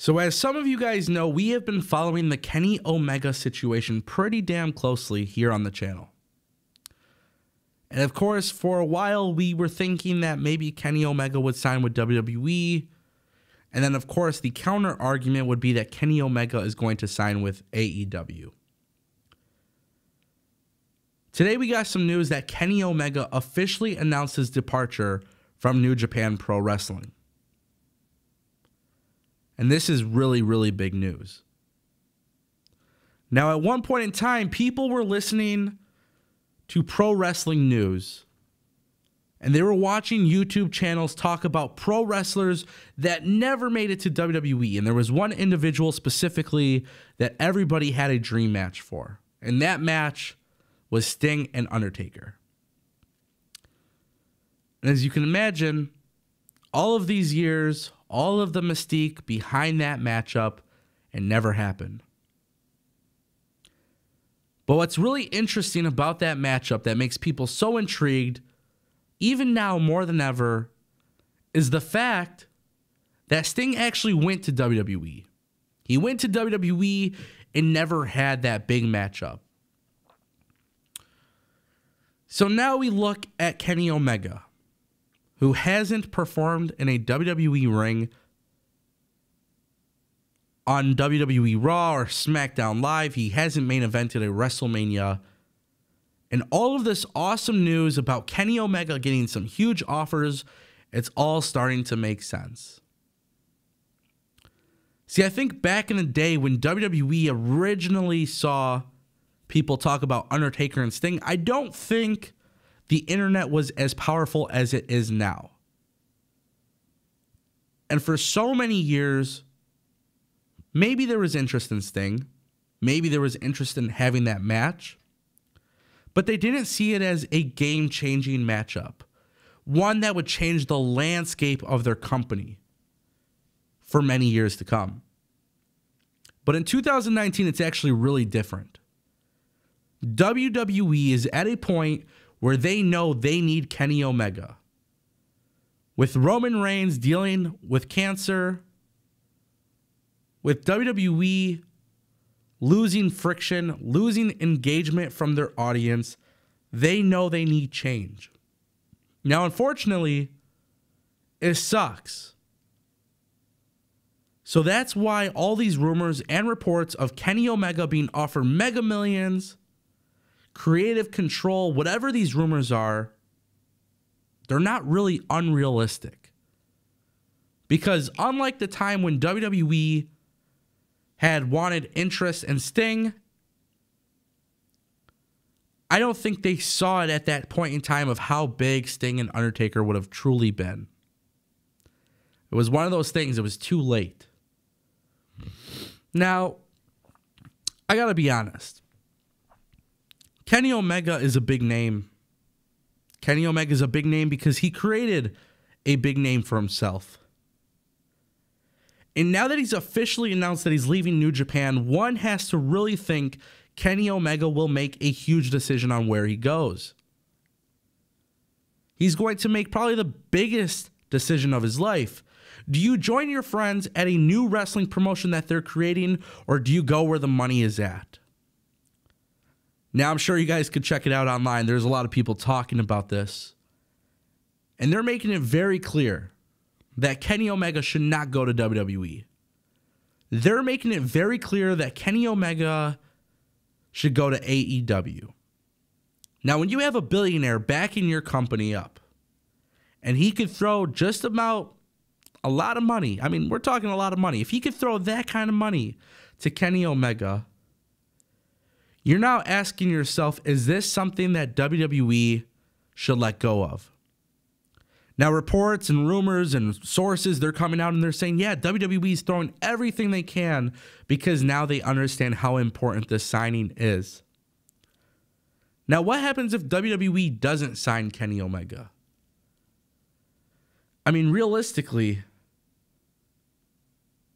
So as some of you guys know, we have been following the Kenny Omega situation pretty damn closely here on the channel. And of course, for a while, we were thinking that maybe Kenny Omega would sign with WWE. And then, of course, the counter argument would be that Kenny Omega is going to sign with AEW. Today, we got some news that Kenny Omega officially announced his departure from New Japan Pro Wrestling. And this is really, really big news. Now, at one point in time, people were listening to pro wrestling news, and they were watching YouTube channels talk about pro wrestlers that never made it to WWE. And there was one individual specifically that everybody had a dream match for. And that match was Sting and Undertaker. And as you can imagine, all of these years, all of the mystique behind that matchup, it never happened. But what's really interesting about that matchup that makes people so intrigued, even now more than ever, is the fact that Sting actually went to WWE. He went to WWE and never had that big matchup. So now we look at Kenny Omega, who hasn't performed in a WWE ring on WWE Raw or SmackDown Live. He hasn't main evented a WrestleMania. And all of this awesome news about Kenny Omega getting some huge offers, it's all starting to make sense. See, I think back in the day when WWE originally saw people talk about Undertaker and Sting, I don't think the internet was as powerful as it is now. And for so many years, maybe there was interest in Sting. Maybe there was interest in having that match. But they didn't see it as a game-changing matchup. One that would change the landscape of their company for many years to come. But in 2019, it's actually really different. WWE is at a point where they know they need Kenny Omega. With Roman Reigns dealing with cancer, with WWE losing friction, losing engagement from their audience, they know they need change. Now, unfortunately, it sucks. So that's why all these rumors and reports of Kenny Omega being offered mega millions, creative control, whatever these rumors are, they're not really unrealistic. Because unlike the time when WWE had wanted interest in Sting, I don't think they saw it at that point in time of how big Sting and Undertaker would have truly been. It was one of those things, it was too late. Now, I gotta be honest. Kenny Omega is a big name. Kenny Omega is a big name because he created a big name for himself. And now that he's officially announced that he's leaving New Japan, one has to really think Kenny Omega will make a huge decision on where he goes. He's going to make probably the biggest decision of his life. Do you join your friends at a new wrestling promotion that they're creating, or do you go where the money is at? Now, I'm sure you guys could check it out online. There's a lot of people talking about this. And they're making it very clear that Kenny Omega should not go to WWE. They're making it very clear that Kenny Omega should go to AEW. Now, when you have a billionaire backing your company up, and he could throw just about a lot of money, I mean, we're talking a lot of money. If he could throw that kind of money to Kenny Omega, you're now asking yourself, is this something that WWE should let go of? Now, reports and rumors and sources, they're coming out and they're saying, yeah, WWE is throwing everything they can because now they understand how important this signing is. Now, what happens if WWE doesn't sign Kenny Omega? I mean, realistically,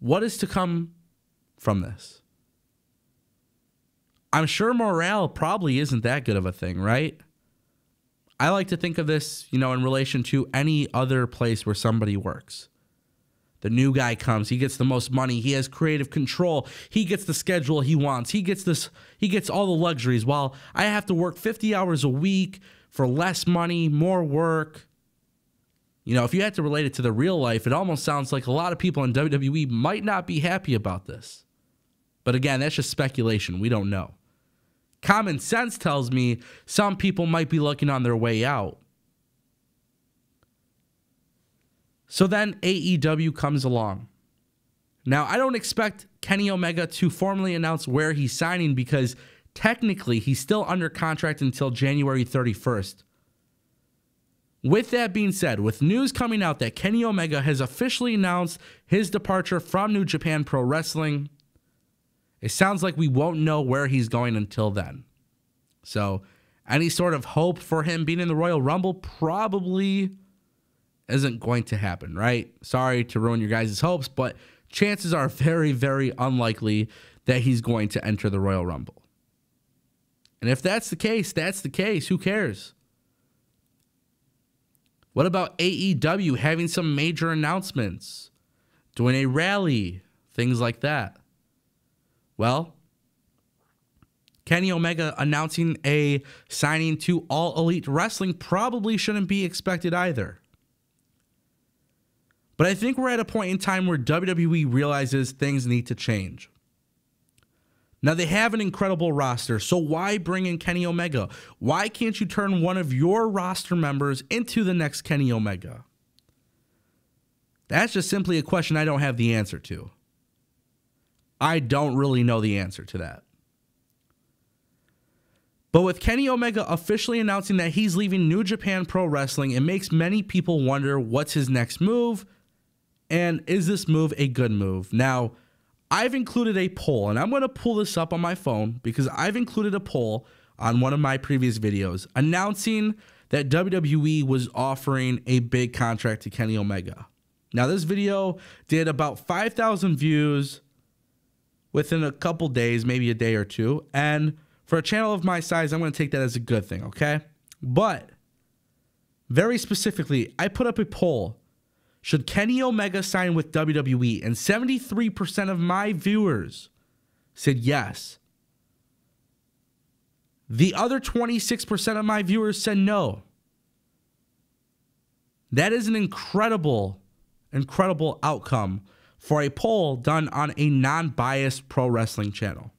what is to come from this? I'm sure morale probably isn't that good of a thing, right? I like to think of this, in relation to any other place where somebody works. The new guy comes. He gets the most money. He has creative control. He gets the schedule he wants. He gets this. He gets all the luxuries. While I have to work 50 hours a week for less money, more work. You know, if you had to relate it to the real life, it almost sounds like a lot of people in WWE might not be happy about this. But again, that's just speculation. We don't know. Common sense tells me some people might be looking on their way out. So then AEW comes along. Now, I don't expect Kenny Omega to formally announce where he's signing because technically he's still under contract until January 31st. With that being said, with news coming out that Kenny Omega has officially announced his departure from New Japan Pro Wrestling, it sounds like we won't know where he's going until then. So any sort of hope for him being in the Royal Rumble probably isn't going to happen, right? Sorry to ruin your guys' hopes, but chances are very, very unlikely that he's going to enter the Royal Rumble. And if that's the case, that's the case. Who cares? What about AEW having some major announcements, doing a rally, things like that? Well, Kenny Omega announcing a signing to All Elite Wrestling probably shouldn't be expected either. But I think we're at a point in time where WWE realizes things need to change. Now, they have an incredible roster, so why bring in Kenny Omega? Why can't you turn one of your roster members into the next Kenny Omega? That's just simply a question I don't have the answer to. I don't really know the answer to that. But with Kenny Omega officially announcing that he's leaving New Japan Pro Wrestling, it makes many people wonder what's his next move, and is this move a good move? Now, I've included a poll, and I'm going to pull this up on my phone because I've included a poll on one of my previous videos announcing that WWE was offering a big contract to Kenny Omega. Now, this video did about 5,000 views within a couple days, maybe a day or two. And for a channel of my size, I'm going to take that as a good thing, okay? But very specifically, I put up a poll. Should Kenny Omega sign with WWE? And 73% of my viewers said yes. The other 26% of my viewers said no. That is an incredible, incredible outcome for a poll done on a non-biased pro wrestling channel.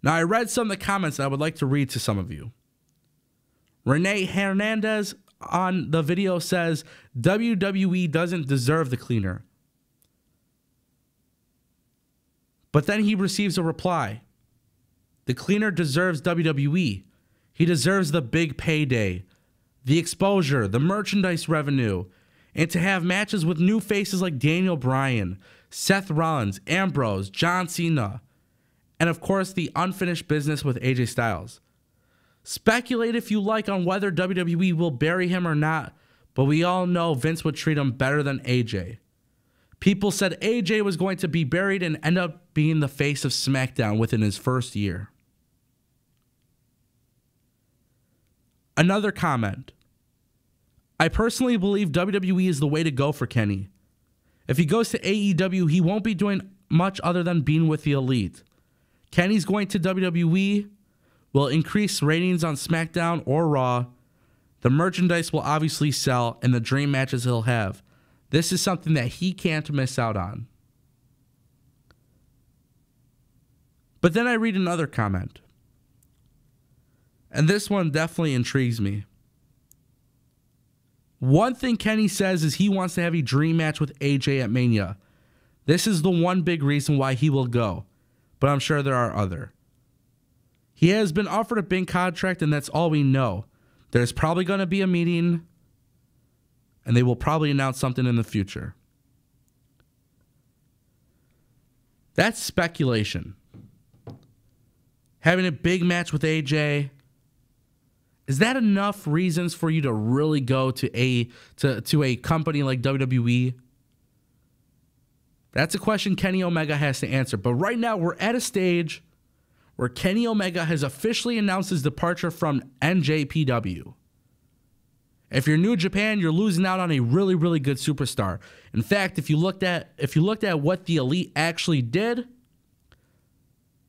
Now, I read some of the comments that I would like to read to some of you. Renee Hernandez on the video says, WWE doesn't deserve the cleaner. But then he receives a reply. The cleaner deserves WWE. He deserves the big payday, the exposure, the merchandise revenue, and to have matches with new faces like Daniel Bryan, Seth Rollins, Ambrose, John Cena, and of course the unfinished business with AJ Styles. Speculate if you like on whether WWE will bury him or not, but we all know Vince would treat him better than AJ. People said AJ was going to be buried and end up being the face of SmackDown within his first year. Another comment. I personally believe WWE is the way to go for Kenny. If he goes to AEW, he won't be doing much other than being with the Elite. Kenny's going to WWE will increase ratings on SmackDown or Raw. The merchandise will obviously sell, and the dream matches he'll have. This is something that he can't miss out on. But then I read another comment. And this one definitely intrigues me. One thing Kenny says is he wants to have a dream match with AJ at Mania. This is the one big reason why he will go, but I'm sure there are other. He has been offered a big contract, and that's all we know. There's probably going to be a meeting, and they will probably announce something in the future. That's speculation. Having a big match with AJ, is that enough reasons for you to really go to a company like WWE? That's a question Kenny Omega has to answer. But right now, we're at a stage where Kenny Omega has officially announced his departure from NJPW. If you're New Japan, you're losing out on a really, really good superstar. In fact, if you looked at what the Elite actually did,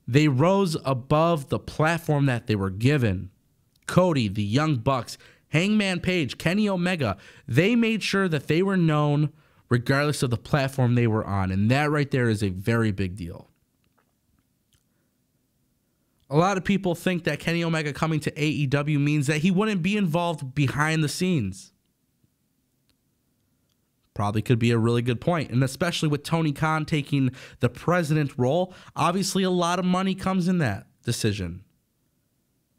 they rose above the platform that they were given. Cody, the Young Bucks, Hangman Page, Kenny Omega, they made sure that they were known regardless of the platform they were on. And that right there is a very big deal. A lot of people think that Kenny Omega coming to AEW means that he wouldn't be involved behind the scenes. Probably could be a really good point. And especially with Tony Khan taking the president role, obviously a lot of money comes in that decision.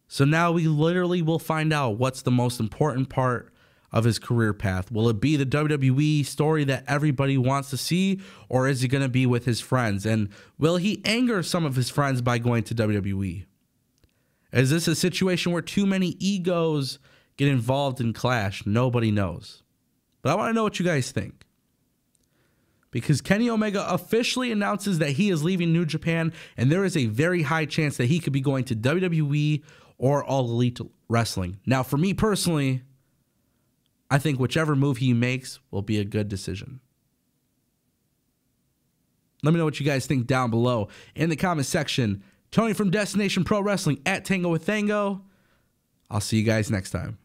So now we literally will find out what's the most important part of his career path. Will it be the WWE story that everybody wants to see, or is it going to be with his friends? And will he anger some of his friends by going to WWE? Is this a situation where too many egos get involved and clash? Nobody knows. But I want to know what you guys think. Because Kenny Omega officially announces that he is leaving New Japan, and there is a very high chance that he could be going to WWE or All Elite Wrestling. Now, for me personally, I think whichever move he makes will be a good decision. Let me know what you guys think down below in the comment section. Tony from Destination Pro Wrestling at Tango with Tango. I'll see you guys next time.